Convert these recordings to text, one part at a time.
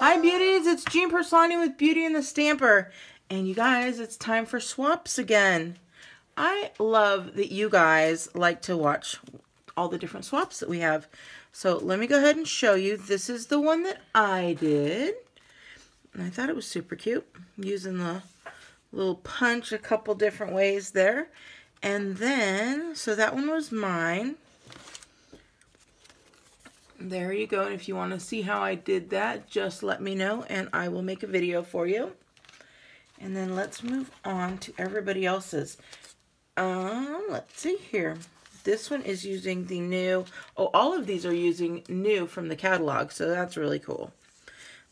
Hi beauties, it's Jean Piersanti with Beauty and the Stamper. And you guys, it's time for swaps again. I love that you guys like to watch all the different swaps that we have. So let me go ahead and show you. This is the one that I did. And I thought it was super cute. I'm using the little punch a couple different ways there. And then, so that one was mine. There you go, and if you want to see how I did that, just let me know and I will make a video for you. And then let's move on to everybody else's. Let's see here. This one is using the new, all of these are using new from the catalog, so that's really cool.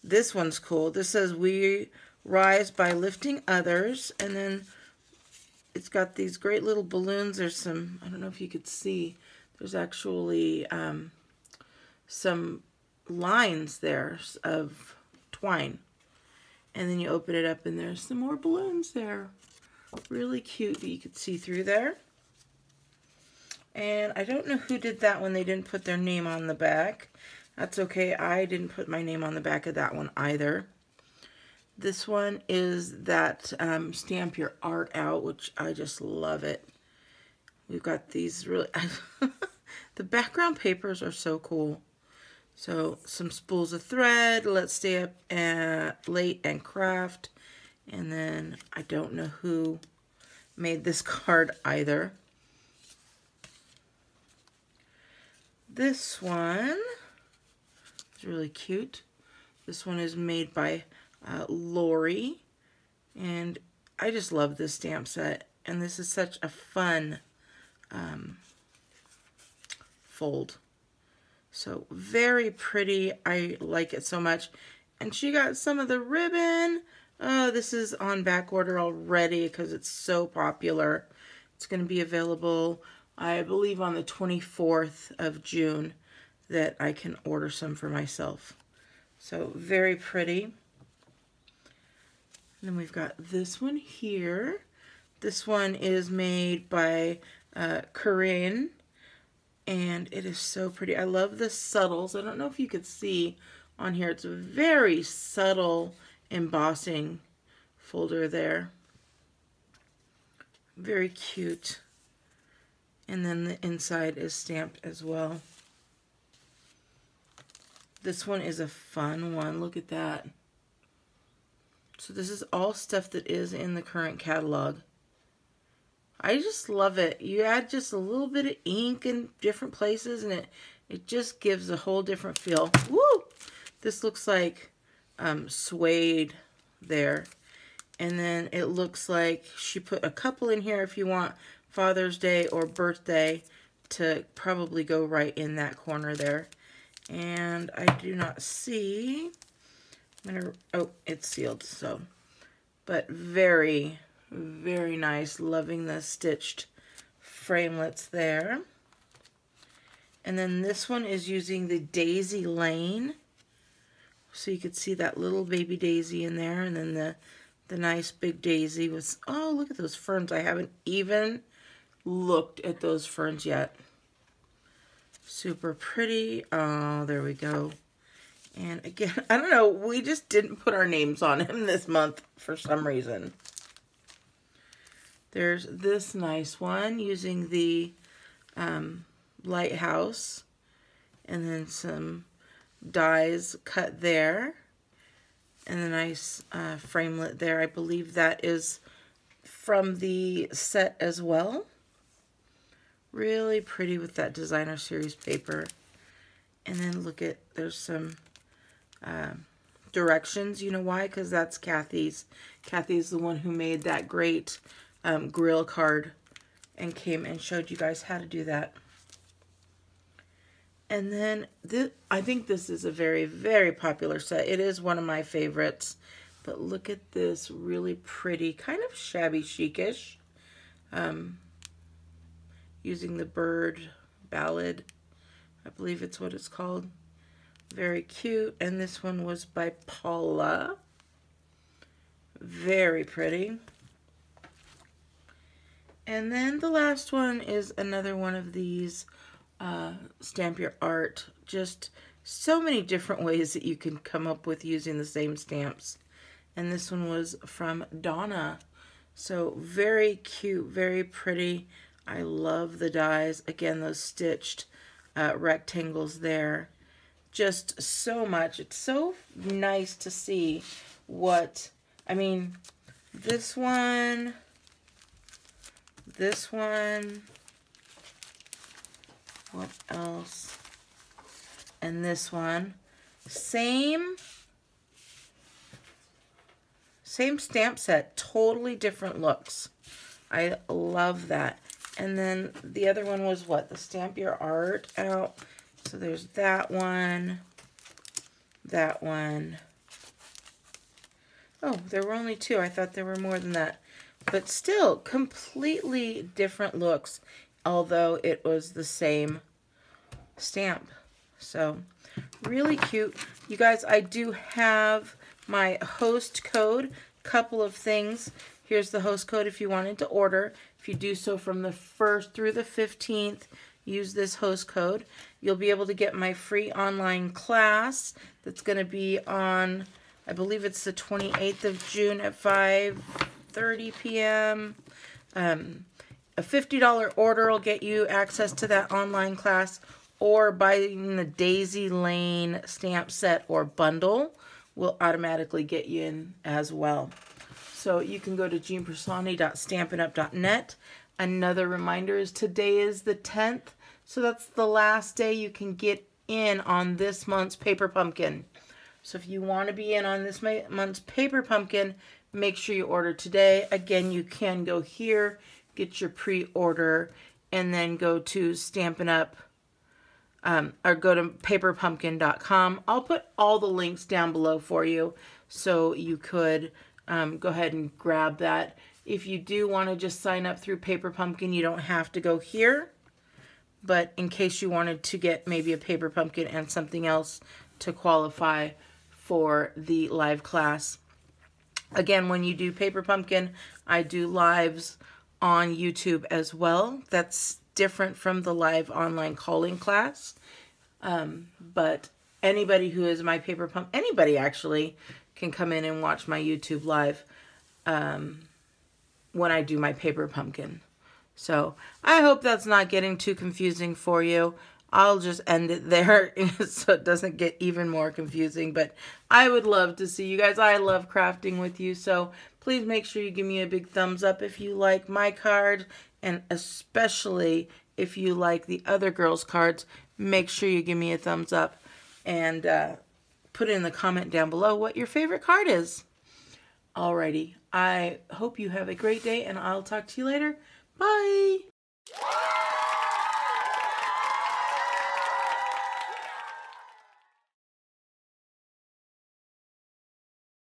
This one's cool. This says we rise by lifting others, and then it's got these great little balloons. There's some, I don't know if you could see, there's actually some lines there of twine, and then you open it up and there's some more balloons there. Really cute that you could see through there. And I don't know who did that one. They didn't put their name on the back. That's okay. I didn't put my name on the back of that one either. This one is that Stamp Your Art Out, which I just love it. We've got these really the background papers are so cool. So some spools of thread, let's stay up late and craft. And then I don't know who made this card either. This one is really cute. This one is made by Lori. And I just love this stamp set. And this is such a fun fold. So very pretty. I like it so much. And she got some of the ribbon. Oh, this is on back order already because it's so popular. It's going to be available, I believe, on the 24th of June that I can order some for myself. So very pretty. And then we've got this one here. This one is made by Corinne. And it is so pretty. I love the subtles. I don't know if you could see on here. It's a very subtle embossing folder there. Very cute. And then the inside is stamped as well. This one is a fun one. Look at that. So this is all stuff that is in the current catalog. I just love it. You add just a little bit of ink in different places and it just gives a whole different feel. Woo! This looks like suede there. And then it looks like she put a couple in here if you want Father's Day or birthday to probably go right in that corner there. And I do not see, oh, it's sealed, so, but very nice. Loving the stitched framelits there. And then this one is using the Daisy Lane. So you could see that little baby daisy in there. And then the nice big daisy was, oh, look at those ferns. I haven't even looked at those ferns yet. Super pretty. Oh, there we go. And again, I don't know. We just didn't put our names on him this month for some reason. There's this nice one using the lighthouse, and then some dies cut there, and a nice framelit there. I believe that is from the set as well. Really pretty with that designer series paper. And then look at, there's some directions. You know why? Because that's Kathy's. Kathy's the one who made that great grill card and came and showed you guys how to do that. And then I think this is a very popular set. It is one of my favorites. But look at this really pretty, kind of shabby chic-ish, using the bird ballad. I believe it's what it's called. Very cute. And this one was by Paula. Very pretty. And then the last one is another one of these Stamp Your Art, just So many different ways that you can come up with using the same stamps. And this one was from Donna. So very cute, very pretty. I love the dies. Again, those stitched rectangles there. Just so much. It's so nice to see what, I mean, this one, what else? And this one, same stamp set, totally different looks. I love that. And then the other one was what? The Stamp Your Art out. So there's that one, that one. Oh, there were only two. I thought there were more than that. But still, completely different looks, although it was the same stamp. So, really cute. You guys, I do have my host code. Couple of things. Here's the host code if you wanted to order. If you do so from the 1st through the 15th, use this host code. You'll be able to get my free online class that's going to be on, I believe it's the 28th of June at 5:30 p.m. A $50 order will get you access to that online class, or buying the Daisy Lane stamp set or bundle will automatically get you in as well. So you can go to jeanpiersanti.stampinup.net. Another reminder is today is the 10th, so that's the last day you can get in on this month's Paper Pumpkin. So if you want to be in on this month's Paper Pumpkin, make sure you order today. Again, you can go here, get your pre-order, and then go to Stampin' Up! Or go to paperpumpkin.com. I'll put all the links down below for you so you could go ahead and grab that. If you do want to just sign up through Paper Pumpkin, you don't have to go here. But in case you wanted to get maybe a Paper Pumpkin and something else to qualify for the live class. Again, when you do Paper Pumpkin, I do lives on YouTube as well. That's different from the live online calling class. But anybody who is my Paper Pumpkin, anybody actually, can come in and watch my YouTube live when I do my Paper Pumpkin. So I hope that's not getting too confusing for you. I'll just end it there so it doesn't get even more confusing. But I would love to see you guys. I love crafting with you. So please make sure you give me a big thumbs up if you like my card. And especially if you like the other girls' cards, make sure you give me a thumbs up. And put in the comment down below what your favorite card is. Alrighty. I hope you have a great day. And I'll talk to you later. Bye.